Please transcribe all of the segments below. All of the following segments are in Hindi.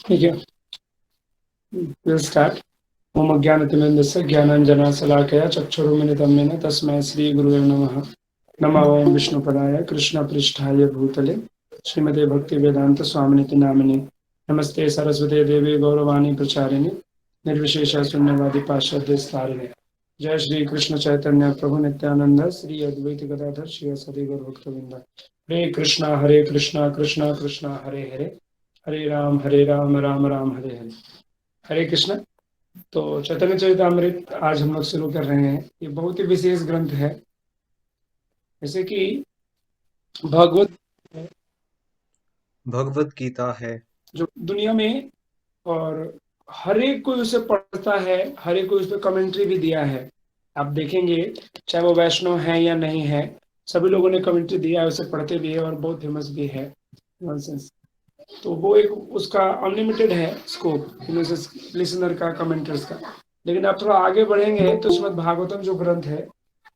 ठीक है, विल स्टार्ट। ओम अज्ञानतिमिरन्दस्य ज्ञानाञ्जनशलाकया चक्षुरुन्मिलितं येन तस्मै श्रीगुरुवे नमः। नमो वयं विष्णुपदाय कृष्णपृष्ठाय भूतले श्रीमते भक्तिवेदांत स्वामिनिति नामिने। नमस्ते सरस्वती देवी गौरवाणी प्रचारिणे निर्विशेष शून्यवादी पाश्चात्य स्थारिणे। जय श्री कृष्ण चैतन्य प्रभु नित्यानंद श्री अद्वैत गदाधर श्री सदी गौर भक्तवृंद। हरे कृष्णा कृष्णा कृष्णा हरे हरे, हरे राम राम राम हरे हरे। हरे कृष्ण। तो चैतन्य चरितमृत आज हम लोग शुरू कर रहे हैं। ये बहुत ही विशेष ग्रंथ है, जैसे कि भगवत भगवत गीता है जो दुनिया में, और हर एक कोई उसे पढ़ता है, हर एक कोई उस पर कमेंट्री भी दिया है। आप देखेंगे चाहे वो वैष्णव है या नहीं है, सभी लोगों ने कमेंट्री दिया है, उसे पढ़ते भी है और बहुत फेमस भी है। नॉनसेंस। तो वो एक उसका अनलिमिटेड है स्कोप लिसनर का, कमेंटर्स का। लेकिन आप थोड़ा आगे बढ़ेंगे तो श्रीमद् भागवतम जो ग्रंथ है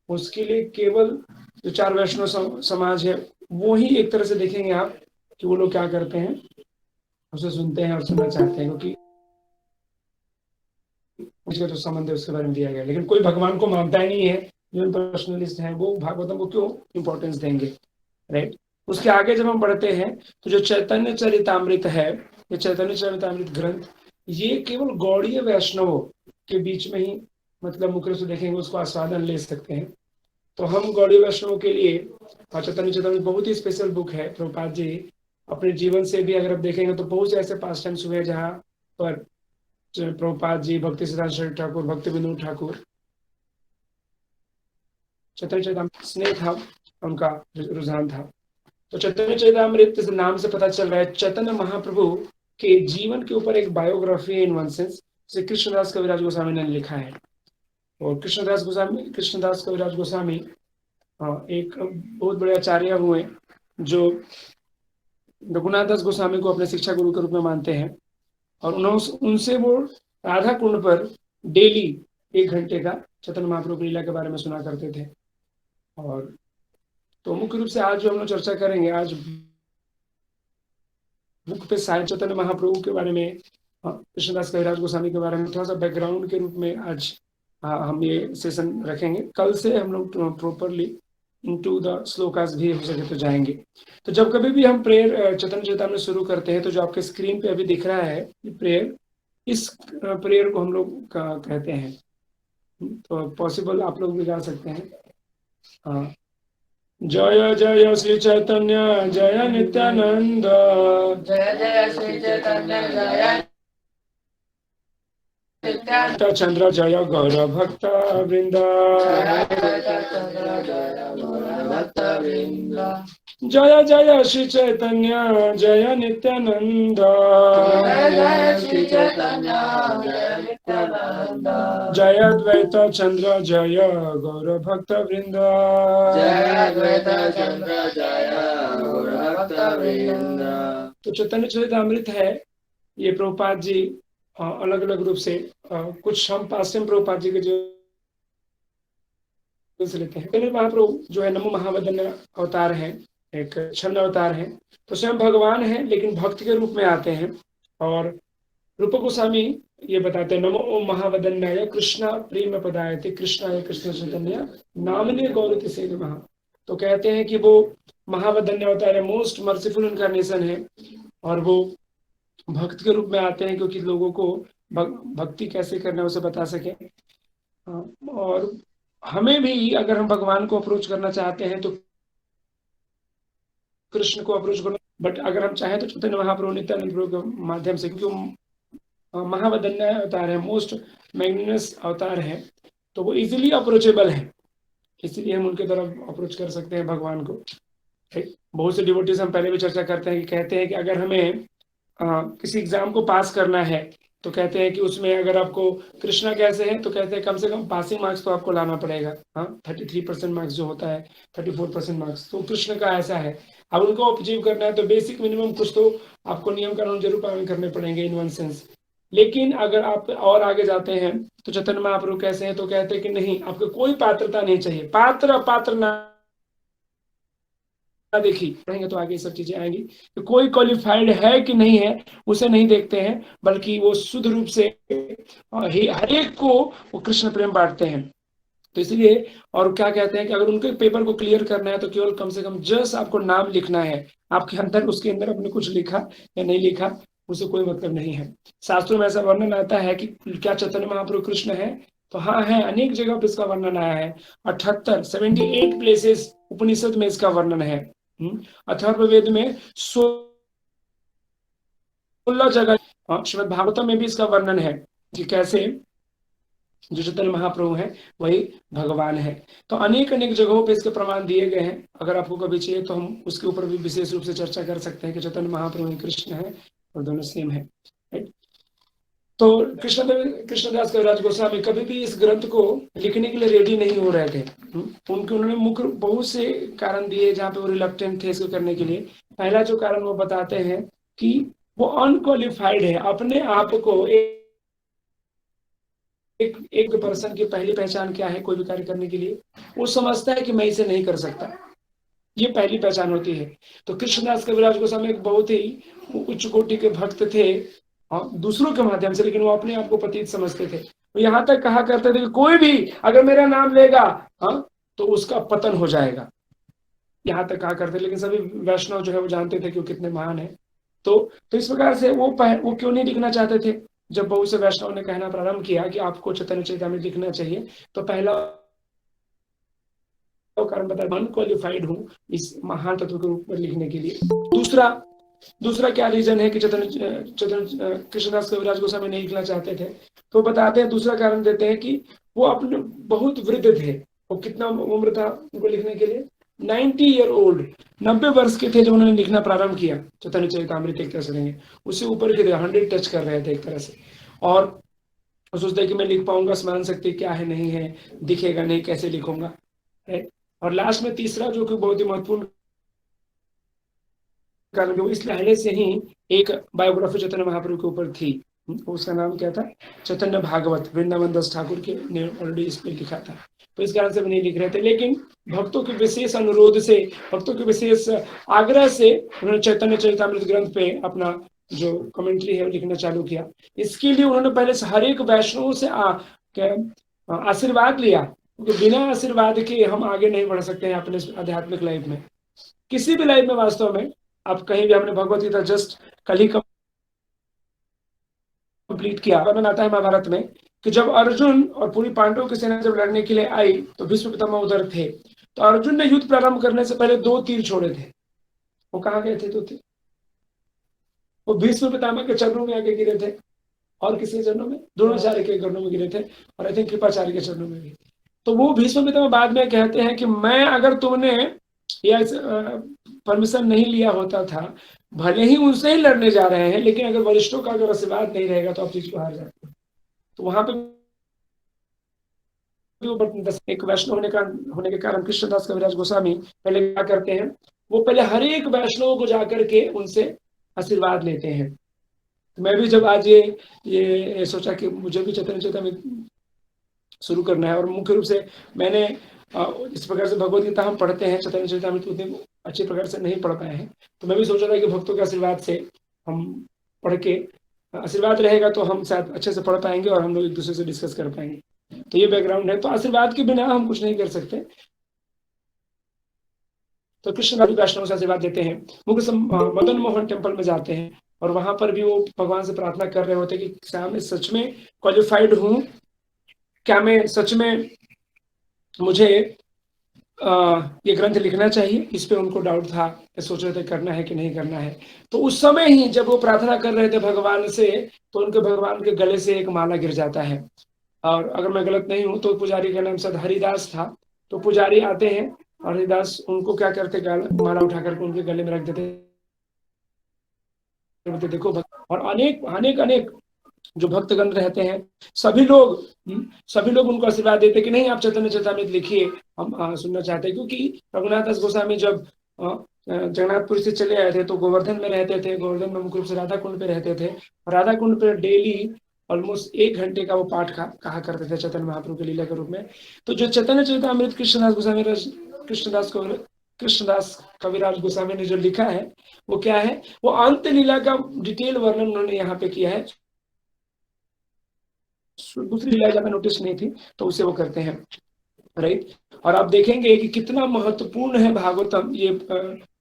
उसके लिए केवल जो चार वैष्णव समाज है वो ही एक तरह से देखेंगे आप कि वो लोग क्या करते हैं, उसे सुनते हैं और सुनना चाहते हैं, क्योंकि उसका जो संबंध है उसके बारे में दिया गया। लेकिन कोई भगवान को मानता ही नहीं है, जो पर्सनलिस्ट हैं वो भागवतम को क्यों इंपॉर्टेंस देंगे, राइट। उसके आगे जब हम बढ़ते हैं तो जो चैतन्य चरितामृत है, ये चैतन्य चरितामृत ग्रंथ ये केवल गौड़ीय वैष्णवों के बीच में ही, मतलब मुख्य रूप से देखेंगे उसको आस्वादन ले सकते हैं। तो हम गौड़ीय वैष्णवों के लिए चैतन्य चरितामृत बहुत ही स्पेशल बुक है। प्रभुपाद जी अपने जीवन से भी अगर आप देखेंगे तो बहुत से ऐसे पास टाइम्स हुए जहाँ पर प्रभुपाद जी, भक्ति सिद्धांत ठाकुर, भक्ति विनोद ठाकुर, चैतन्य चरितामृत स्नेह था, उनका रुझान था। तो चैतन्य चरितामृत नाम से पता चल रहा है चैतन्य महाप्रभु के जीवन के ऊपर एक बायोग्राफी इन वन सेंस से कृष्णदास कविराज गोस्वामी ने लिखा है। और कृष्णदास कविराज गोस्वामी एक बहुत बड़े आचार्य हुए जो रघुनाथ दास गोस्वामी को अपने शिक्षा गुरु के रूप में मानते हैं। और उनसे वो राधा कुंड पर डेली 1 घंटे का चैतन्य महाप्रभु की लीला के बारे में सुना करते थे। और तो मुख्य रूप से आज जो हम लोग चर्चा करेंगे, आज बुक पे साय चैतन्य महाप्रभु के बारे में, कृष्णदास कविराज गोस्वामी के बारे में थोड़ा सा बैकग्राउंड के रूप में आज हम ये सेशन रखेंगे। कल से हम लोग प्रॉपरली इनटू द श्लोकास भी हो सके तो जाएंगे। तो जब कभी भी हम प्रेयर चैतन्य चरितामृत शुरू करते हैं तो जो आपके स्क्रीन पे अभी दिख रहा है ये प्रेयर, इस प्रेयर को हम लोग कहते हैं। तो पॉसिबल आप लोग भी गा सकते हैं। हाँ। जय जय श्री चैतन्य जय नित्यानंद, जय जय श्री चैतन्य जय नित्यानंद। चंद्र जय गौर भक्त वृंद, जय जय श्री चैतन्य जय नित्यानंद, जय जय श्री चैतन्य जय नित्यानंद। जय अद्वैत चंद्र जय गौर भक्त वृंद, जय अद्वैत चंद्र जय गौर भक्त वृंद। तो चैतन्य चरितामृत है, ये प्रभुपाद जी अलग अलग रूप से कुछ हम पास टाइम प्रभुपाद जी के जो से लेते हैं। पहले महाप्रभु जो है नमो महावदन अवतार है, एक छंद अवतार है, तो स्वयं भगवान है लेकिन भक्त के रूप में आते हैं। और रूप गोस्वामी ये बताते हैं नमो ओम महावदन्याय कृष्णा प्रेम पदायते कृष्णाय कृष्ण चैतन्य नामने गौरति से नमः। तो कहते हैं कि वो महावदन्य अवतार है, मोस्ट मर्सीफुल इनकारनेशन है, और वो भक्त के रूप में आते हैं क्योंकि लोगों को भक्ति कैसे करना है उसे बता सके। और हमें भी अगर हम भगवान को अप्रोच करना चाहते हैं तो कृष्ण को अप्रोच करना, बट अगर हम चाहें तो चैतन्य महाप्रभु नित्यानंद प्रभु के माध्यम से, क्योंकि महावदन्य अवतार है, मोस्ट मैग्निफिसेंट अवतार है, तो वो इजीली अप्रोचेबल है, इसलिए हम उनके तरफ अप्रोच कर सकते हैं भगवान को। बहुत से डिवोटीज हम पहले भी चर्चा करते हैं कि कहते हैं कि अगर हमें किसी एग्जाम को पास करना है तो कहते हैं कि उसमें अगर आपको कृष्णा कैसे है तो कहते हैं कम से कम पासिंग मार्क्स तो आपको लाना पड़ेगा। 33% मार्क्स जो होता है, 34% मार्क्स, तो कृष्ण का ऐसा है। अब उनको अचीव करना है तो बेसिक मिनिमम कुछ तो आपको नियम कानून जरूर पालन करने पड़ेंगे इन वन सेंस। लेकिन अगर आप और आगे जाते हैं तो चैतन्य महाप्रभु कैसे हैं तो कहते हैं कि नहीं, आपको कोई पात्रता नहीं चाहिए, पात्र अपात्र ना देखी पढ़ेंगे तो आगे सब चीजें आएंगी। तो कोई क्वालिफाइड है कि नहीं है उसे नहीं देखते हैं, बल्कि वो शुद्ध रूप से हर एक को वो कृष्ण प्रेम बांटते हैं। तो इसलिए और क्या कहते हैं कि अगर उनके पेपर को क्लियर करना है तो केवल कम से कम जस्ट आपको नाम लिखना है, आपके अंदर उसके अंदर आपने कुछ लिखा या नहीं लिखा उसे कोई मतलब नहीं है। शास्त्रों में ऐसा वर्णन आता है कि क्या चैतन्य महाप्रभु कृष्ण है, तो हाँ है, अनेक जगह पर इसका वर्णन आया है। 78 प्लेसेस उपनिषद में इसका वर्णन है। अथर्ववेद में 16 जगह, श्रीमद् भागवतम में भी इसका वर्णन है कि कैसे जो चैतन्य महाप्रभु है वही भगवान है। तो अनेक अनेक जगहों पे इसके प्रमाण दिए गए हैं। अगर आपको कभी चाहिए तो हम उसके ऊपर भी विशेष रूप से चर्चा कर सकते हैं कि चैतन्य महाप्रभु ही कृष्ण है और दोनों सेम है। तो कृष्णदास कविराज गोस्वामी कभी भी इस ग्रंथ को लिखने के लिए रेडी नहीं हो रहे थे। उन्होंने मुख्य बहुत से कारण दिए जहाँ पे वो रिलक्टेंट थे इसको करने के लिए। पहला जो कारण वो बताते हैं कि वो अनक्वालिफाइड है। अपने आप को एक पर्सन की पहली पहचान क्या है कोई भी कार्य करने के लिए, वो समझता है कि मैं इसे नहीं कर सकता, ये पहली पहचान होती है। तो कृष्णदास कविराज गोस्वामी एक बहुत ही उच्च कोटि के भक्त थे दूसरों के माध्यम से, लेकिन वो अपने आप को पतित समझते थे। तो यहाँ तक कहा करते थे कि कोई भी अगर मेरा नाम लेगा तो उसका पतन हो जाएगा, यहाँ तक कहा करते। लेकिन सभी वैष्णव जो है वो जानते थे कि वो कितने महान है। तो इस प्रकार से वो क्यों नहीं लिखना चाहते थे। जब बहुत से वैष्णव ने कहना प्रारंभ किया कि आपको चैतन्य चरितामृत लिखना चाहिए, तो पहला कारण बता अनक्वालिफाइड हूँ इस महान तत्व के रूप में लिखने के लिए। दूसरा क्या रीजन है कि चैतन्य कृष्णदास कविराज गोस्वामी नहीं लिखना चाहते थे, तो बताते हैं दूसरा कारण देते हैं कि वो अपने बहुत वृद्ध थे। वो कितना उम्र था उनको लिखने के लिए, 90 ईयर ओल्ड, 90 वर्ष के थे जब उन्होंने लिखना प्रारंभ किया चैतन्य चरितामृत। एक तरह से देंगे उससे ऊपर के 100 टच कर रहे थे एक तरह से, और सोचते कि मैं लिख पाऊंगा, स्मरण शक्ति क्या है नहीं है, दिखेगा नहीं, कैसे लिखूंगा है। और लास्ट में तीसरा जो कि बहुत ही महत्वपूर्ण कारण जो इस लहरे से ही एक बायोग्राफी चैतन्य महाप्रभु के ऊपर थी, उसका नाम क्या था, चैतन्य भागवत, वृंदावन दास ठाकुर के ने ऑलरेडी इस पे लिखा था। तो इस कारण से भी नहीं लिख रहे थे, लेकिन भक्तों के विशेष अनुरोध से, भक्तों के विशेष आग्रह से उन्होंने चैतन्य चरितामृत ग्रंथ पे अपना जो कमेंट्री है वो लिखना चालू किया। इसके लिए उन्होंने पहले से हर एक वैष्णव से आशीर्वाद लिया, क्योंकि बिना आशीर्वाद के हम आगे नहीं बढ़ सकते हैं अपने आध्यात्मिक लाइफ में, किसी भी लाइफ में। वास्तव में आप कहीं भी, हमने भगवत गीता जस्ट कल ही कंप्लीट किया, वर्णन आता है महाभारत में कि जब अर्जुन और पूरी पांडवों की सेना जब लड़ने के लिए आई तो भीष्म पितामह उधर थे। तो अर्जुन ने युद्ध प्रारंभ करने से पहले 2 तीर छोड़े थे। वो कहाँ गए थे 2 तीर? वो भीष्म पितामह के चरणों में आके गिरे थे, और किसी चरणों में, द्रोणाचार्य के चरणों में गिरे थे, और आई थिंक कृपाचार्य के चरणों में भी। तो वो भीष्म पितामह बाद में कहते हैं कि मैं, अगर तुमने परमिशन नहीं लिया होता था, भले ही उनसे ही लड़ने जा रहे हैं, लेकिन अगर वरिष्ठों का अगर आशीर्वाद नहीं रहेगा तो आप चीज को हार जाते हो। तो वहां पे एक वैष्णव होने के कारण कृष्णदास कविराज गोस्वामी पहले क्या करते हैं, वो पहले हर एक वैष्णव को जाकर के उनसे आशीर्वाद लेते हैं। तो मैं भी जब आज ये सोचा कि मुझे भी चैतन्य चरितामृत शुरू करना है, और मुख्य रूप से मैंने इस प्रकार से भगवद गीता हम पढ़ते हैं, चैतन्य चरितामृत उतने अच्छे प्रकार से नहीं पढ़ पाए हैं, तो मैं भी सोचा था कि भक्तों के आशीर्वाद से हम पढ़ के, आशीर्वाद रहेगा तो हम शायद अच्छे से पढ़ पाएंगे और हम लोग एक दूसरे से डिस्कस कर पाएंगे। तो ये बैकग्राउंड है। तो आशीर्वाद के बिना हम कुछ नहीं कर सकते। तो कृष्ण वैष्णव से आशीर्वाद देते हैं। मुख्य मदन मोहन टेम्पल में जाते हैं, और वहां पर भी वो भगवान से प्रार्थना कर रहे होते कि क्या मैं सच में क्वालिफाइड हूँ, क्या मैं सच में, मुझे ये ग्रंथ लिखना चाहिए। इस पे उनको डाउट था, सोच रहे थे करना है कि नहीं करना है। तो उस समय ही जब वो प्रार्थना कर रहे थे भगवान से, तो उनके भगवान के गले से एक माला गिर जाता है, और अगर मैं गलत नहीं हूं तो पुजारी का नाम शायद हरिदास था। तो पुजारी आते हैं और हरिदास उनको क्या करते, माला उठा करके उनके गले में रख देते, देखो। और अनेक जो भक्तगण रहते हैं, सभी लोग उनको आशीर्वाद देते कि नहीं, आप चैतन्य चरितामृत लिखिए, हम सुनना चाहते हैं। क्योंकि रघुनाथ दास गोस्वामी जब जगन्नाथपुरी से चले आए थे तो गोवर्धन में रहते थे। गोवर्धन में मुख्य रूप से राधा कुंड पे रहते थे। राधा कुंड पे डेली ऑलमोस्ट 1 घंटे का वो पाठ कहा करते थे चैतन्य महाप्रभु के लीला के रूप में। तो जो चैतन्य चरितामृत कृष्णदास कृष्णदास कविराज गोस्वामी ने जो लिखा है वो क्या है, वो अंत लीला का डिटेल वर्णन उन्होंने यहाँ पे किया है। दूसरी लीला ज्यादा नोटिस नहीं थी तो उसे वो करते हैं, राइट। और आप देखेंगे कि कितना महत्वपूर्ण है भागवतम, ये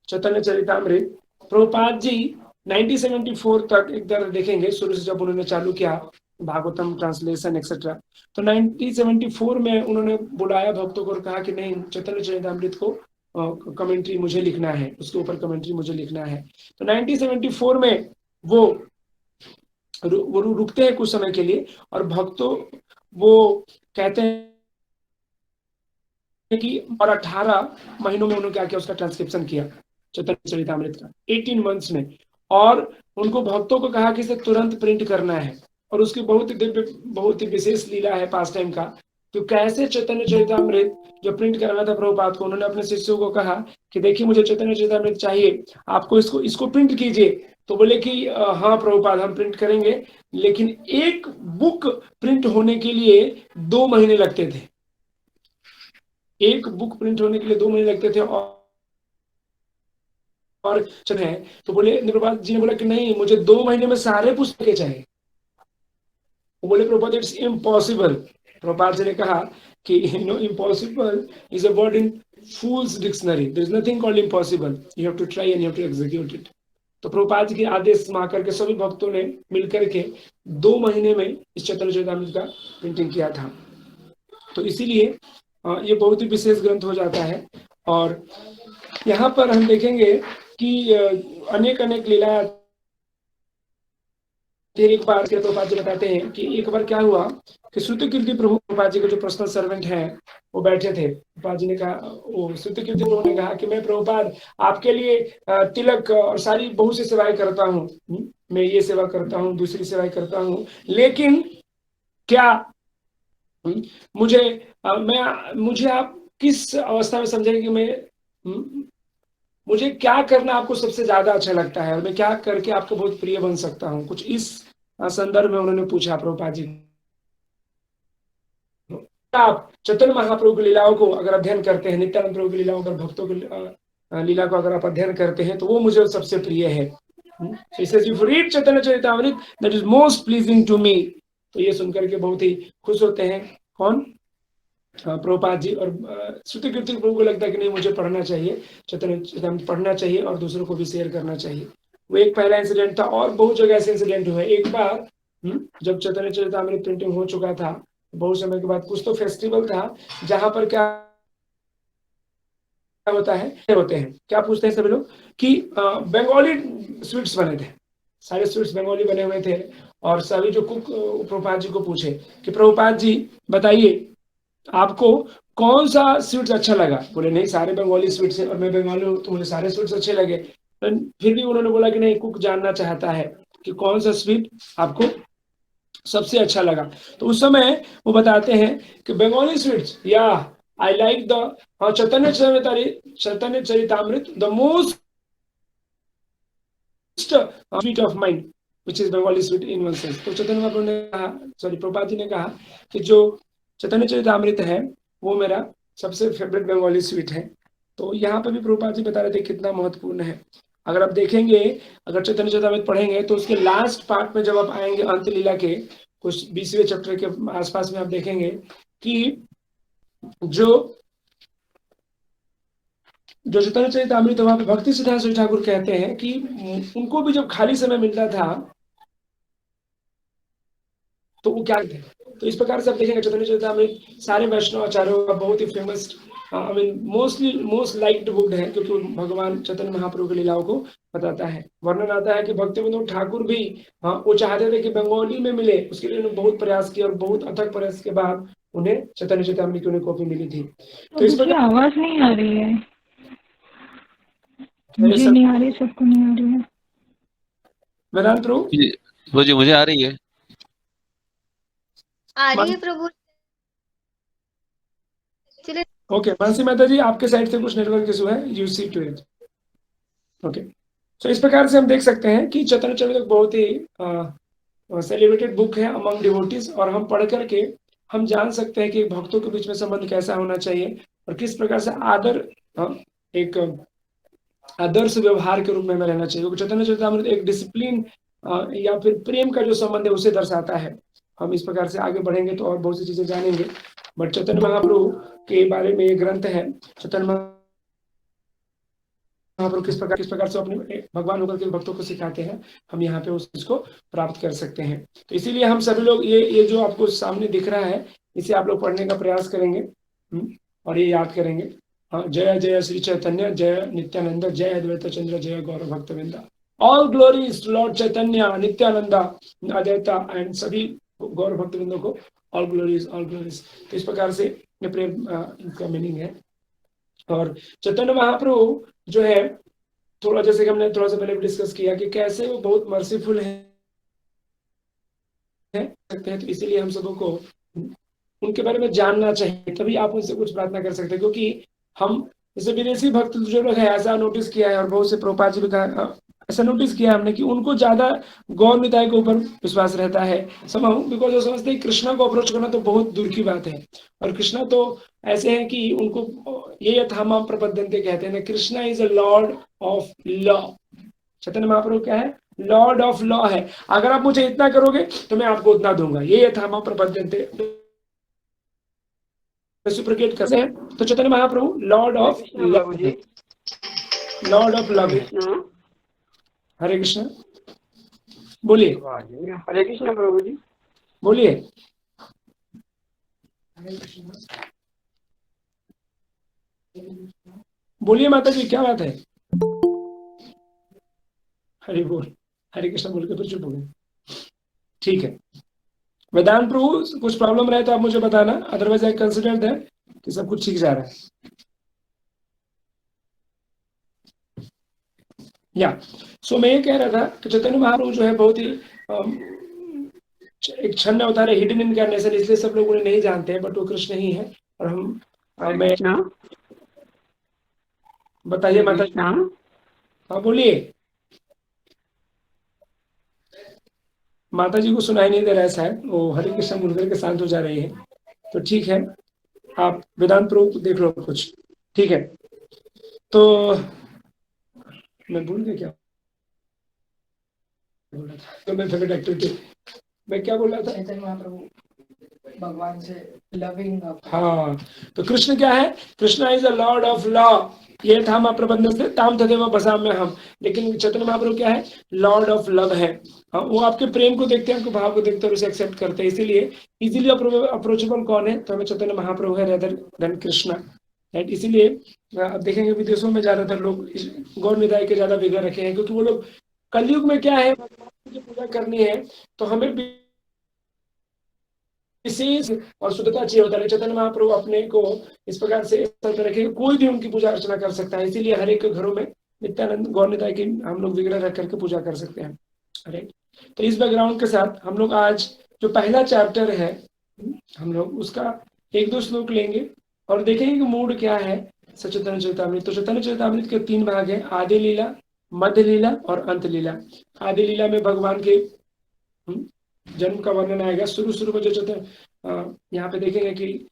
चैतन्य चरितामृत। प्रभुपाद जी 1974 तक एक तरह देखेंगे, शुरू से जब उन्होंने चालू किया भागवतम ट्रांसलेशन एक्सेट्रा, तो 1974 में उन्होंने बुलाया भक्तों को और कहा कि नहीं, चैतन्य चरितामृत को कमेंट्री मुझे लिखना है, उसके ऊपर कमेंट्री मुझे लिखना है। तो 1974 में वो रुकते हैं कुछ समय के लिए, और भक्तों वो कहते हैं कि और 18 महीनों में उन्होंने क्या किया, उसका ट्रांसक्रिप्शन किया चैतन्य चरितामृत का 18 मंथ्स में। और उनको भक्तों को कहा कि इसे तुरंत प्रिंट करना है। और उसकी बहुत ही दिव्य, बहुत ही विशेष लीला है पास टाइम का, तो कैसे चैतन्य चरितामृत जो प्रिंट कराना था प्रभुपाद को, उन्होंने अपने शिष्यों को कहा कि देखिए मुझे चैतन्य चरितामृत चाहिए, आपको इसको प्रिंट कीजिए। तो बोले कि हाँ प्रभुपाद हम प्रिंट करेंगे, लेकिन एक बुक प्रिंट होने के लिए 2 महीने लगते थे। एक बुक प्रिंट होने के लिए 2 महीने लगते थे। और है तो बोले, प्रभुपाद जी ने बोला कि नहीं, मुझे 2 महीने में सारे पुस्तकें चाहिए। वो बोले प्रभुपाद इट्स इम्पॉसिबल। प्रभुपाद जी ने कहा कि impossible is a word in fool's dictionary, there is nothing called impossible, you have to try and you have to execute it. तो प्रभुपाद जी के आदेश मा करके सभी भक्तों ने मिलकर के 2 महीने में इस चैतन्य चरितामृत का प्रिंटिंग किया था। तो इसीलिए ये बहुत ही विशेष ग्रंथ हो जाता है। और यहाँ पर हम देखेंगे कि अनेक अनेक लीला। एक बार के प्रभुपाद जी बताते हैं कि एक बार क्या हुआ कि श्रुतकीर्ति प्रभु, प्रभुपाद जी के जो पर्सनल सर्वेंट हैं वो बैठे थे। प्रभुपाद जी ने कहा, वो श्रुतकीर्ति प्रभु ने कहा कि मैं प्रभुपाद आपके लिए तिलक और सारी बहुत सी सेवाएं करता हूँ, मैं ये सेवा करता हूँ, दूसरी सेवाएं करता हूँ, लेकिन क्या मुझे आप किस अवस्था में समझेंगे कि मैं मुझे क्या करना आपको सबसे ज्यादा अच्छा लगता है और मैं क्या करके आपको बहुत प्रिय बन सकता हूँ, कुछ इस संदर्भ में उन्होंने पूछा प्रभुपाद जी। आप चैतन्य महाप्रभु की लीलाओं को अगर अध्ययन करते हैं, नित्यानंद प्रभु की लीलाओं पर भक्तों की लीला को अगर आप अध्ययन करते हैं तो वो मुझे सबसे प्रिय है। Chaitanya Charitamrita that is most pleasing to me. तो ये सुनकर के बहुत ही खुश होते हैं कौन, प्रभुपाद जी। और श्रुतकीर्ति प्रभु को लगता है कि नहीं, मुझे पढ़ना चाहिए, चैतन्य चरितामृत पढ़ना चाहिए और दूसरों को भी शेयर करना चाहिए। वो एक पहला इंसिडेंट था। और बहुत जगह ऐसे इंसिडेंट हुए। एक बार जब चैतन्य चरितामृत प्रिंटिंग हो चुका था, बहुत समय के बाद कुछ तो फेस्टिवल था जहां पर क्या होता है, क्या पूछते हैं सभी लोग कि बंगाली स्वीट्स बने थे, सारे स्वीट्स बंगाली बने हुए थे। और सभी जो कुक प्रभुपाद जी को पूछे कि प्रभुपाद जी बताइए आपको कौन सा स्वीट्स अच्छा लगा। बोले नहीं, सारे बंगाली स्वीट्स हैं और मैं बंगाली हूँ तो मुझे सारे स्वीट्स अच्छे लगे। फिर भी उन्होंने बोला कि नहीं, कुक जानना चाहता है कि कौन सा स्वीट आपको सबसे अच्छा लगा। तो उस समय वो बताते हैं कि बंगाली स्वीट्स, या I like the Chaitanya Charitamrita the most sweet of mind which is Bengali sweet in one sense. तो चैतन्य महाप्रभु ने कहा, सॉरी प्रभुपाद जी ने कहा कि जो चैतन्य चरितामृत है वो मेरा सबसे फेवरेट बंगाली स्वीट है। तो यहाँ पर भी प्रभुपाद जी बता रहे थे कितना महत्वपूर्ण है। अगर आप देखेंगे, अगर चैतन्य चरितामृत पढ़ेंगे तो उसके लास्ट पार्ट में जब आप आएंगे अंत लीला के कुछ 20वें चैप्टर के आसपास में, आप देखेंगे कि जो चैतन्य चरितामृत वहां पे भक्ति सिद्धांत सरस्वती ठाकुर कहते हैं कि उनको भी जब खाली समय मिलता था तो वो क्या थे। तो इस प्रकार से आप देखेंगे चैतन्य चरितामृत सारे वैष्णव आचार्यों का बहुत ही famous, I mean most liked book है, क्योंकि भगवान चैतन्य महाप्रभु की लीलाओं को बताता है। वर्णन आता है कि भक्तिविनोद ठाकुर भी वो चाहते थे कि बंगाली में मिले, उसके लिए उन्होंने बहुत प्रयास किया और बहुत अथक प्रयास के बाद उन्हें चैतन्य चरितामृत की उन्हें कॉपी मिली थी। तो इस प्रकार आवाज नहीं आ रही है, मुझे नहीं आ रही, सबको नहीं आ रही है। वेदांत प्रभु जी मुझे आ रही है, आ रही है प्रभु। ओके मानसी माता जी, आपके साइड से कुछ नेटवर्क इशू है, you see to it. Okay, तो इस प्रकार से हम देख सकते हैं कि चैतन्य चरित बहुत ही सेलिब्रेटेड बुक है अमंग डिवोटीज। और हम पढ़ करके हम जान सकते हैं कि भक्तों के बीच में संबंध कैसा होना चाहिए और किस प्रकार से आदर एक आदर्श व्यवहार के रूप में हमें रहना चाहिए, क्योंकि चैतन्य चरितामृत एक डिसिप्लिन या फिर प्रेम का जो संबंध है उसे दर्शाता है। हम इस प्रकार से आगे बढ़ेंगे तो और बहुत सी चीजें जानेंगे। बट चैतन्य महाप्रभु के बारे में ये ग्रंथ है। चैतन्य महाप्रभु किस प्रकार से अपने भगवान होकर के भक्तों को सिखाते हैं, हम यहाँ पे उस चीज को प्राप्त कर सकते हैं। तो इसीलिए हम सभी लोग ये जो आपको सामने दिख रहा है, इसे आप लोग पढ़ने का प्रयास करेंगे और ये याद करेंगे। हाँ, जय जय श्री चैतन्य, जय नित्यानंद, जय अद्वैत चंद्र, जय गौर भक्तवृंदा। All glories lord Chaitanya, Nityananda, Advaita and सभी गौर भक्तवृंदों को ऑल ग्लोरीज, ऑल ग्लोरीज। तो इस प्रकार से ये प्रेम इनका मीनिंग है। और चैतन्य महाप्रभु जो है, थोड़ा जैसे कि हमने थोड़ा सा पहले डिस्कस किया कि कैसे वो बहुत मर्सीफुल है सकते हैं। तो इसीलिए हम सबों को उनके बारे में जानना चाहिए, तभी आप उनसे कुछ प्रार्थना कर सकते हैं। क्योंकि हम जैसे विदेशी भक्त जो लोग हैं, ऐसा नोटिस किया है और बहुत से प्रभुपाद जी का ऐसा नोटिस किया हमने कि उनको ज्यादा गौर निताय के ऊपर विश्वास रहता है समझो, बिकॉज वो समझते हैं कृष्णा को अप्रोच करना तो बहुत दूर की बात है। और कृष्णा तो ऐसे हैं कि उनको ये यथामा प्रपद्यन्ते कहते हैं, Krishna is a lord of law. Chaitanya Mahaprabhu क्या है? लॉर्ड ऑफ लॉ है। अगर आप मुझे इतना करोगे तो मैं आपको उतना दूंगा, ये यथामा प्रपद्यन्ते रेसिप्रोकेट करते हैं। तो Chaitanya Mahaprabhu lord of love, lord of love है। हरे कृष्ण, बोलिए। हरे कृष्ण प्रभु जी, बोलिए। बोलिए माता जी, क्या बात है? हरे बोल, हरे कृष्ण बोल के फिर चुप हो गए। ठीक है, वेदांत प्रभु कुछ प्रॉब्लम रहे तो आप मुझे बताना, अदरवाइज आई कंसिडर दैट कि सब कुछ ठीक जा रहा है। या सो मैं ये कह रहा था कि चैतन्य महाप्रभु जो है बहुत ही एक छन्न अवतार है, हिडन इनकार्नेशन, इसलिए सब लोग उन्हें नहीं जानते हैं, बट वो कृष्ण ही है। और हम मैं बताइए माता जी। हाँ बोलिए। माता जी को सुनाई नहीं दे रहा है शायद, वो हरे कृष्ण मुनकर के शांत हो जा रही है। तो ठीक है, आप वेदांत प्रभु देख लो कुछ। ठीक है, तो मैं भूल गया क्या बोल रहा था। तो मैं फेवरेट एक्टिविटी मैं क्या बोल रहा था? चैतन्य महाप्रभु भगवान से लविंग। हाँ, तो कृष्ण क्या है? Krishna is the Lord of law, ये था हम प्रबंधन से ताम तदेव बसाम में हम। लेकिन चैतन्य महाप्रभु क्या है? लॉर्ड ऑफ लव है। हाँ, वो आपके प्रेम को देखते हैं, आपके भाव को देखते हैं और उसे एक्सेप्ट करते हैं। इसीलिए इजीली अप्रोचेबल कौन है? तो हमें चैतन्य महाप्रभु है रेदर देन कृष्णा, राइट। इसीलिए अब देखेंगे विदेशों में ज्यादातर लोग गौर निताई के ज्यादा बिगड़ रखे हैं, क्योंकि वो लोग कलयुग में क्या है, भगवान की पूजा करनी है तो हमें विशेष और शुद्धता चाहिए होता है। चैतन्य महाप्रभु अपने को इस प्रकार से रखे, कोई भी उनकी पूजा अर्चना कर सकता है। इसीलिए हर एक के घरों में नित्यानंद गौर निताई की हम लोग विग्रह रख करके पूजा कर सकते हैं, राइट। तो इस बैकग्राउंड के साथ हम लोग आज जो पहला चैप्टर है, हम लोग उसका एक दो श्लोक लेंगे और देखेंगे कि मूड क्या है चैतन्य चरितामृत। तो चैतन्य चरितामृत के 3 भाग है, आदि लीला, मध्य लीला और अंत लीला। आदि लीला में भगवान के जन्म का वर्णन आएगा। शुरू में जो चैतन्य यहाँ पे देखेंगे कि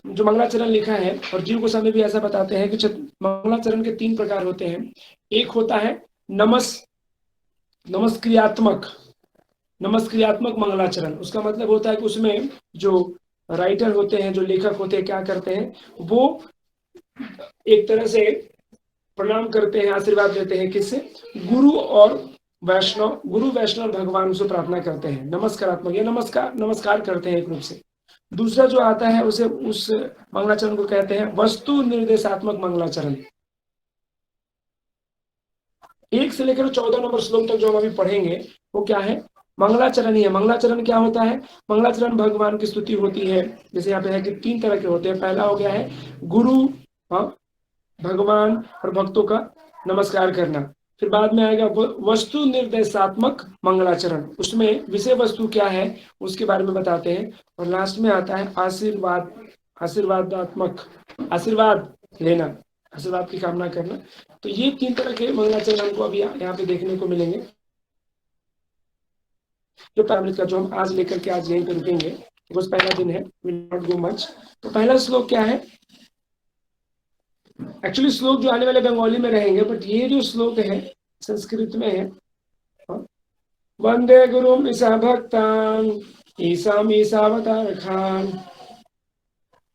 जो मंगलाचरण लिखा है, और जीव गोस्वामी भी ऐसा बताते हैं कि मंगलाचरण के 3 प्रकार होते हैं। एक होता है नमस्क्रियात्मक मंगलाचरण। उसका मतलब होता है कि उसमें जो राइटर होते हैं, जो लेखक होते हैं, क्या करते हैं, वो एक तरह से प्रणाम करते हैं, आशीर्वाद देते हैं। किससे? गुरु वैष्णव भगवान से प्रार्थना करते हैं, नमस्कारात्मक, या नमस्कार करते हैं एक रूप से। दूसरा जो आता है उसे उस मंगलाचरण को कहते हैं वस्तु निर्देशात्मक मंगलाचरण। 1 से लेकर 14 नंबर श्लोक तक जो हम अभी पढ़ेंगे वो क्या है? मंगलाचरण ही है। मंगलाचरण क्या होता है? मंगलाचरण भगवान की स्तुति होती है। जैसे यहाँ पे है कि 3 तरह के होते हैं। पहला हो गया है गुरु, भगवान और भक्तों का नमस्कार करना। फिर बाद में आएगा वस्तु निर्देशात्मक मंगलाचरण, उसमें विषय वस्तु क्या है उसके बारे में बताते हैं। और लास्ट में आता है आशीर्वादात्मक, आशीर्वाद लेना, आशीर्वाद की कामना करना। तो ये 3 तरह के मंगलाचरण हमको अभी यहाँ पे देखने को मिलेंगे। जो पैमृत का जो हम आज लेकर के आज यहीं पे रुकेंगे, बस पहला दिन है, विल नॉट गो मच। तो पहला श्लोक क्या है? एक्चुअली श्लोक जो आने वाले बंगाली में रहेंगे, बट ये जो श्लोक है संस्कृत में है। वंदे गुरुम ईसा भक्तान ईसाम ईसावतार खान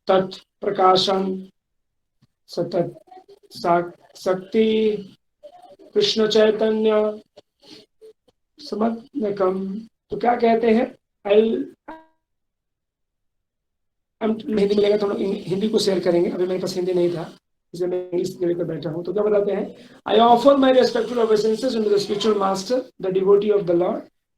तत् प्रकाशम सतत शक्ति कृष्ण चैतन्य समन्वयकम। तो क्या कहते हैं, हिंदी मिलेगा, थोड़ा हिंदी को शेयर करेंगे, अभी मेरे पास हिंदी नहीं था इसलिए मैं इंग्लिश लेकर बैठा हूँ। तो क्या बताते हैं, I offer my respectful obeisances to the spiritual master, the devotee of the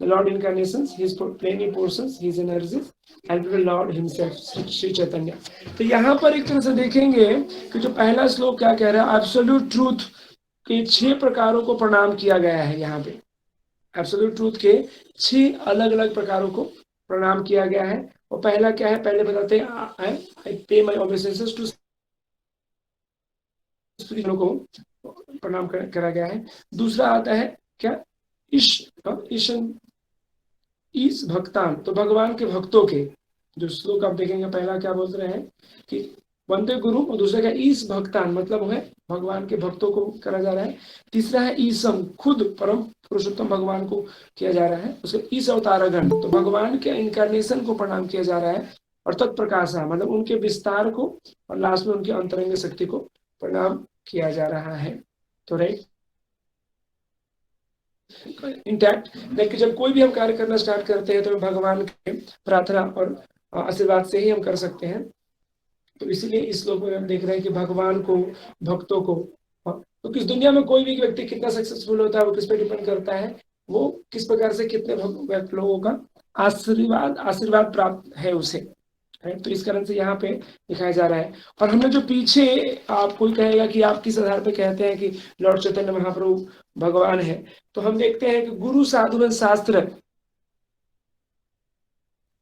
lord incarnations, his plenty portions, his energies, and to the Lord himself, Shri Chaitanya. तो यहाँ पर एक तरह से देखेंगे कि जो पहला श्लोक क्या कह रहा है, एब्सोल्यूट ट्रूथ के 6 प्रकारों को प्रणाम किया गया है। यहाँ पे एब्सोल्यूट ट्रूथ के 6 अलग अलग प्रकारों को प्रणाम किया गया है। और पहला क्या है, पहले बताते हैं, आई पे माई ओबेसेंसेस टू को प्रणाम करा गया है। दूसरा आता है क्या, ईश भक्तान, तो भगवान के भक्तों के, जो श्लोक आप देखेंगे पहला क्या बोल रहे हैं कि वंदे गुरु, और दूसरा क्या ईश भक्तान, मतलब है भगवान के भक्तों को करा जा रहा है। तीसरा है ईसम, खुद परम पुरुषोत्तम भगवान को किया जा रहा है। उसके ईश अवतारगण, तो भगवान के इनकारनेशन को प्रणाम किया जा रहा है। और तत्प्रकाशा, मतलब उनके विस्तार को, और लास्ट में उनकी अंतरंग शक्ति को प्रणाम किया जा रहा है। तो राइट, इंटैक्ट, देखिए जब कोई भी हम कार्य करना स्टार्ट करते हैं तो भगवान के प्रार्थना और आशीर्वाद से ही हम कर सकते हैं। तो इसीलिए इस श्लोक में हम देख रहे हैं कि भगवान को, भक्तों को, तो किस दुनिया में कोई भी व्यक्ति कितना सक्सेसफुल होता है वो किस पे डिपेंड करता है, वो किस प्रकार से कितने लोगों का आशीर्वाद प्राप्त है उसे। तो इस कारण से यहाँ पे दिखाया जा रहा है। और हमने जो पीछे, आप कोई कहेगा कि आप किस आधार पे कहते हैं कि लॉर्ड चैतन्य महाप्रभु भगवान है, तो हम देखते हैं कि गुरु साधु शास्त्र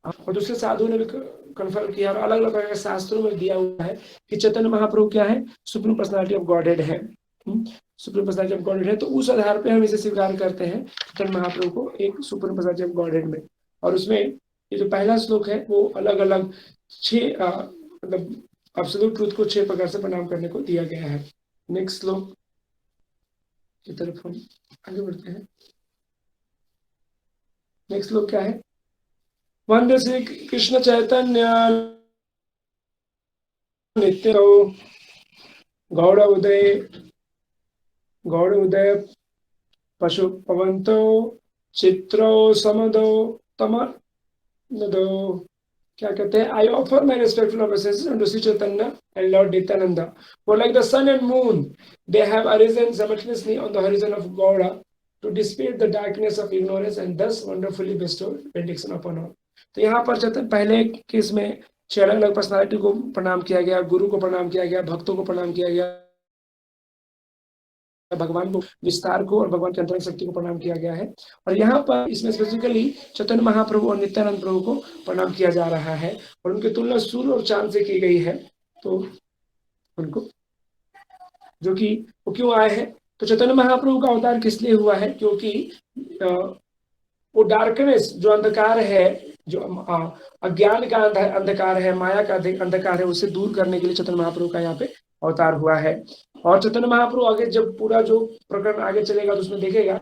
और दूसरे साधु ने भी कन्फर्म किया, और अलग अलग प्रकार के शास्त्रों में दिया हुआ है कि चैतन्य महाप्रभु क्या है, सुप्रीम पर्सनालिटी ऑफ गॉडहेड है। सुप्रीम पर्सनालिटी ऑफ गॉडहेड है, तो उस आधार पे हम इसे स्वीकार करते हैं चैतन्य महाप्रभु को एक सुप्रीम पर्सनालिटी ऑफ गॉडहेड में। और उसमें ये जो पहला श्लोक है वो अलग अलग 6 मतलब एब्सोल्यूट ट्रूथ को 6 प्रकार से प्रणाम करने को दिया गया है। नेक्स्ट श्लोक की तरफ हम आगे बढ़ते हैं। नेक्स्ट श्लोक क्या है, वंदे श्री कृष्ण चैतन्य नित्य गौड़ उदय पशु पवंतो चित्रो समदो तमदो। क्या कहते हैं, I offer my respectful obeisances to Shri Chaitanya and lord Nityananda, for like the sun and moon they have arisen simultaneously on the horizon of Gaura to dissipate the darkness of ignorance and thus wonderfully bestow benediction upon all। तो यहाँ पर चैतन्य पहले केस में 6 अलग अलग पर्सनालिटी को प्रणाम किया गया, गुरु को प्रणाम किया गया, भक्तों को प्रणाम किया गया, भगवान को विस्तार को और भगवान की अंतरंग शक्ति को प्रणाम किया गया है। और यहाँ पर इसमें स्पेसिफिकली चैतन्य महाप्रभु और नित्यानंद प्रभु को प्रणाम किया जा रहा है, और उनकी तुलना सूर्य और चांद से की गई है। तो उनको जो कि वो क्यों आए हैं, तो चैतन्य महाप्रभु का अवतार किस लिए हुआ है, क्योंकि वो डार्कनेस, जो अंधकार है, जो अज्ञान का अंधकार है, माया का अंधकार है, उसे दूर करने के लिए चैतन्य महाप्रभु का यहाँ पे अवतार हुआ है। और चैतन्य महाप्रभु आगे जब पूरा जो प्रकरण आगे चलेगा तो उसमें देखेगा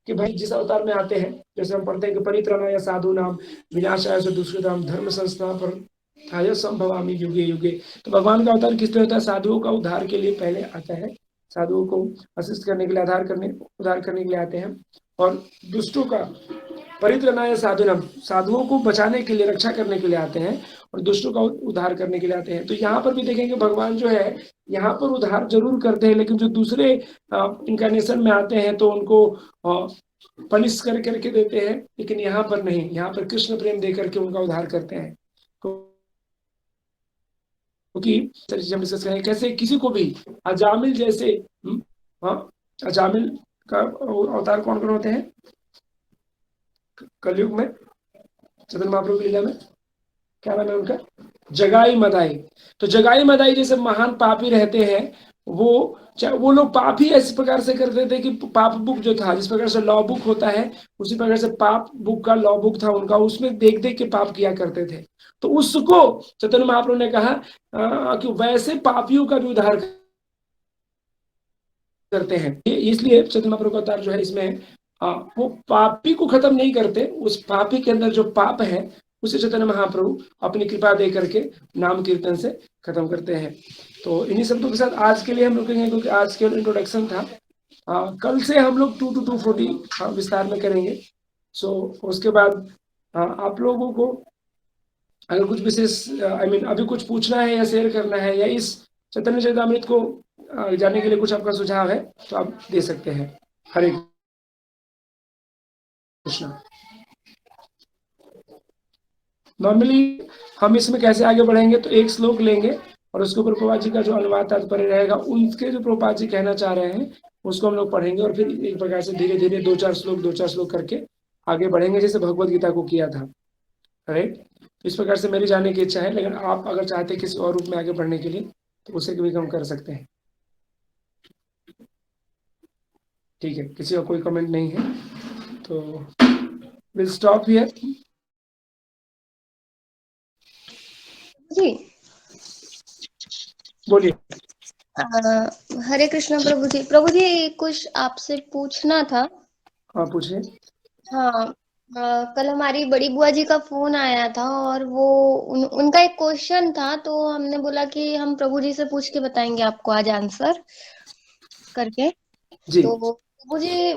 कि भाई जिस अवतार में आते हैं, जैसे हम पढ़ते हैं कि परित्राणाय साधूनां विनाशाय च दुष्कृतां धर्म संस्थापनाय संभवामि युगे युगे। तो भगवान का अवतार किस लिए होता है, साधुओं का उद्धार के लिए पहले आता है, साधुओं को असिस्ट करने के लिए, उद्धार करने के लिए आते हैं। और दुष्टों का परित्राणाय साधूनां, साधुओं को बचाने के लिए, रक्षा करने के लिए आते हैं, और दुष्टों का उद्धार करने के लिए आते हैं। तो यहाँ पर भी देखेंगे भगवान जो है यहाँ पर उद्धार जरूर करते हैं, लेकिन जो दूसरे इनकारनेशन में आते हैं तो उनको पनिश करके देते हैं, लेकिन यहाँ पर नहीं, यहाँ पर कृष्ण प्रेम दे करके उनका उद्धार करते हैं। क्योंकि हम डिस्कस करेंगे कैसे किसी को भी अजामिल जैसे, अजामिल का अवतार कौन कौन होते हैं कलयुग में, चैतन्य महाप्रभु की लीला में, क्या नाम है उनका, जगाई मदाई। तो जगाई मदाई जैसे महान पापी रहते हैं, वो लोग पाप ही इस प्रकार से करते थे कि पाप बुक जो था, जिस प्रकार से लॉ बुक होता है उसी प्रकार से पाप बुक का लॉ बुक था उनका, उसमें देख देख के पाप किया करते थे। तो उसको चैतन्य महाप्रभु ने कहा कि वैसे पापियों का भी उद्धार करते हैं। इसलिए चैतन्य महाप्रभु का अवतार जो है इसमें वो पापी को खत्म नहीं करते, उस पापी के अंदर जो पाप है उसे चैतन्य महाप्रभु अपनी कृपा दे करके नाम कीर्तन से खत्म करते हैं। तो इन्हीं शब्दों के साथ आज के लिए हम रुकेंगे, क्योंकि आज केवल इंट्रोडक्शन था। कल से हम लोग 2 to 240 विस्तार में करेंगे। सो उसके बाद आप लोगों को अगर कुछ विशेष अभी कुछ पूछना है या शेयर करना है, या इस चैतन्य चरितामृत को जानने के लिए कुछ आपका सुझाव है तो आप दे सकते हैं। हरे कृष्णा। नॉर्मली हम इसमें कैसे आगे बढ़ेंगे, तो एक श्लोक लेंगे और उसके ऊपर प्रभुपाद जी का जो अनुवाद तात्पर्य रहेगा, उनके जो प्रभुपाद जी कहना चाह रहे हैं उसको हम लोग पढ़ेंगे, और फिर एक प्रकार से धीरे धीरे 2-4 श्लोक करके आगे बढ़ेंगे, जैसे भगवत गीता को किया था। राइट, इस प्रकार से मेरी जानने की इच्छा है, लेकिन आप अगर चाहते हैं किसी और रूप में आगे बढ़ने के लिए तो उसे भी हम कर सकते हैं। ठीक है, किसी का कोई कमेंट नहीं है तो विल स्टॉप हियर। जी बोलिए। हरे कृष्णा प्रभु जी। प्रभु जी कुछ आपसे पूछना था। हाँ पूछिए। हाँ, कल हमारी बड़ी बुआ जी का फोन आया था और वो उनका एक क्वेश्चन था, तो हमने बोला कि हम प्रभु जी से पूछ के बताएंगे आपको आज आंसर करके। जी तो प्रभु जी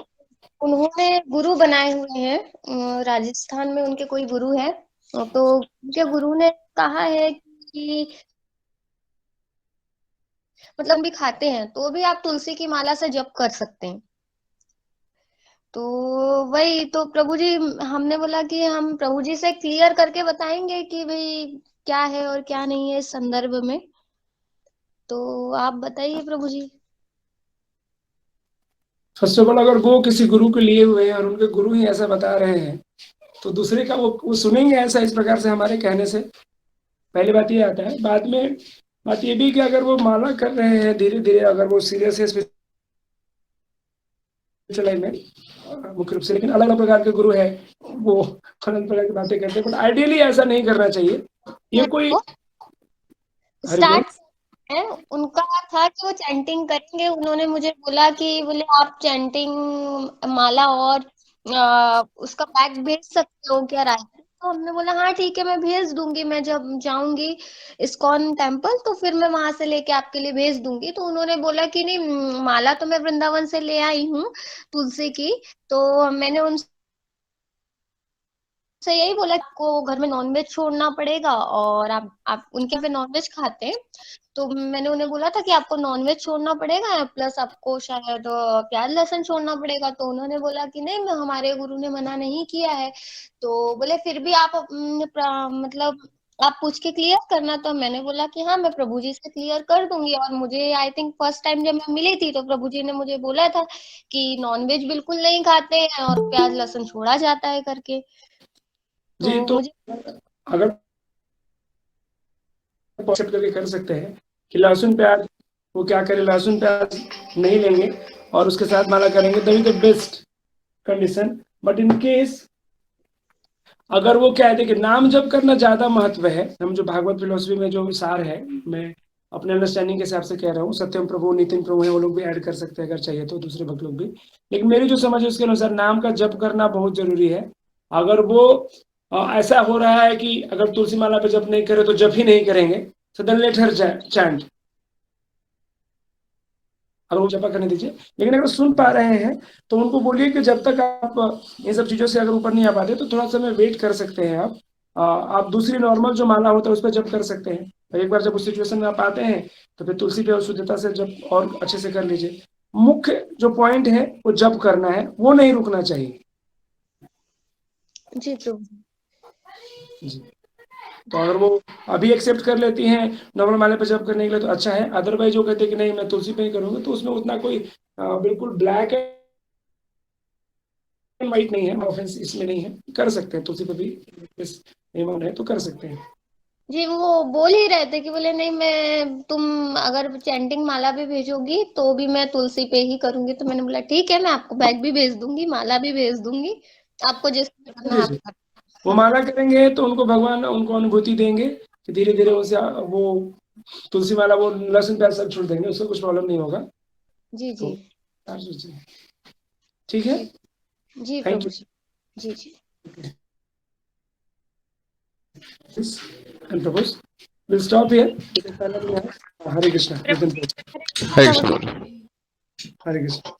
उन्होंने गुरु बनाए हुए हैं, राजस्थान में उनके कोई गुरु है, तो उनके गुरु ने कहा है कि मतलब भी खाते हैं तो भी आप तुलसी की माला से जप कर सकते हैं। तो वही तो प्रभु जी हमने बोला कि हम प्रभु जी से क्लियर करके बताएंगे कि भाई क्या है और क्या नहीं है इस संदर्भ में। तो आप बताइए प्रभु जी। फर्स्ट ऑफ ऑल, अगर वो किसी गुरु के लिए हुए हैं और उनके गुरु ही ऐसा बता रहे हैं तो दूसरे का वो सुनेंगे ऐसा इस प्रकार से हमारे कहने से? पहली बात ये आता है। बाद में बात ये भी कि अगर वो माला कर रहे हैं धीरे धीरे, अगर वो सीरियस है स्पिरिचुअल में मुख्य रूप से, लेकिन अलग अलग प्रकार के गुरु है, वो अलग प्रकार की बातें करते हैं, बट आइडियली ऐसा नहीं करना चाहिए। ये कोई स्टार्ट है उनका था कि वो चैंटिंग करेंगे। उन्होंने मुझे बोला कि बोले आप चैंटिंग माला और उसका पैक भेज सकते हो क्या राय? तो हमने बोला हाँ ठीक है मैं भेज दूंगी, मैं जब जाऊंगी इस्कॉन टेम्पल तो फिर मैं वहां से लेके आपके लिए भेज दूंगी। तो उन्होंने बोला कि नहीं, माला तो मैं वृंदावन से ले आई हूँ तुलसी की। तो मैंने उनसे यही बोला आपको घर में नॉनवेज छोड़ना पड़ेगा, और आप उनके पे नॉनवेज खाते हैं। तो मैंने उन्हें बोला था कि आपको नॉनवेज छोड़ना पड़ेगा प्लस आपको शायद प्याज लहसुन छोड़ना पड़ेगा। तो उन्होंने बोला कि नहीं, हमारे गुरु ने मना नहीं किया है। तो बोले फिर भी आप मतलब आप पूछ के क्लियर करना। तो मैंने बोला कि हाँ मैं प्रभु जी से क्लियर कर दूंगी। और मुझे आई थिंक फर्स्ट टाइम जब मैं मिली थी तो प्रभु जी ने मुझे बोला था कि नॉनवेज बिल्कुल नहीं खाते हैं और प्याज लहसुन छोड़ा जाता है करके। जी, तो तो मुझे अगर एक्सेप्ट करके कर सकते हैं कि लहसुन प्याज, वो क्या करें, लहसुन प्याज नहीं लेंगे और उसके साथ माला करेंगे, तभी तो best condition. But in case अगर वो कहते हैं कि नाम जप करना ज्यादा महत्व है, हम जो भागवत फिलोसफी में जो सार है, मैं अपने अंडरस्टैंडिंग के हिसाब से कह रहा हूँ, सत्यम प्रभु नितिन प्रभु है, वो लोग भी ऐड कर सकते हैं अगर चाहिए तो, दूसरे भक्त लोग भी। लेकिन मेरी जो समझ है उसके अनुसार नाम का जप करना बहुत जरूरी है। अगर वो ऐसा हो रहा है कि अगर तुलसी माला पे जप नहीं करे तो जप ही नहीं करेंगे, so then let her chant, अगर वो जपा करने दीजिए। लेकिन अगर सुन पा रहे हैं तो उनको बोलिए कि जब तक आप इन सब चीजों से अगर ऊपर नहीं आ पाते तो थोड़ा समय वेट कर सकते हैं। आप दूसरी नॉर्मल जो माला होता है उस पर जप कर सकते हैं, और एक बार जब उस सिचुएशन में आप आते हैं तो फिर तुलसी पे और शुद्धता से जप और अच्छे से कर लीजिए। मुख्य जो पॉइंट है वो जप करना है, वो नहीं रुकना चाहिए। जी प्रभु जी, तो अगर वो अभी एक्सेप्ट कर लेती हैं नॉर्मल माले पे जब करने के लिए तो अच्छा है। अदरवाइज जो कहते हैं कि नहीं मैं तुलसी पे ही करूंगा, तो उसमें उतना कोई बिल्कुल ब्लैक एंड वाइट नहीं है, ऑफेंस इसमें नहीं है, कर सकते हैं तुलसी पे भी, इस नियम है तो कर सकते हैं। जी वो बोल ही रहे थे कि बोले नहीं, मैं तुम अगर चैंटिंग माला भी भेजोगी तो भी मैं तुलसी पे ही करूंगी। तो मैंने बोला ठीक है, मैं आपको बैग भी भेज दूंगी, माला भी भेज दूंगी, आपको जिसको करना जी है आप जी। कर। वो माला करेंगे तो उनको भगवान उनको अनुभूति देंगे कि धीरे धीरे उसे वो तुलसी माला वो लहसुन प्याज सब छोड़ देंगे, उसको कुछ प्रॉब्लम नहीं होगा। जी जी। तो आशीष जी, ठीक है। जी जी थैंक प्रभु यू। जी। जी जी। And propose. We'll stop here. Hare Krishna. You can प्रभु pause. जी, हरे हरे प्रभु कृष्ण जी। बोलो। Hare Krishna.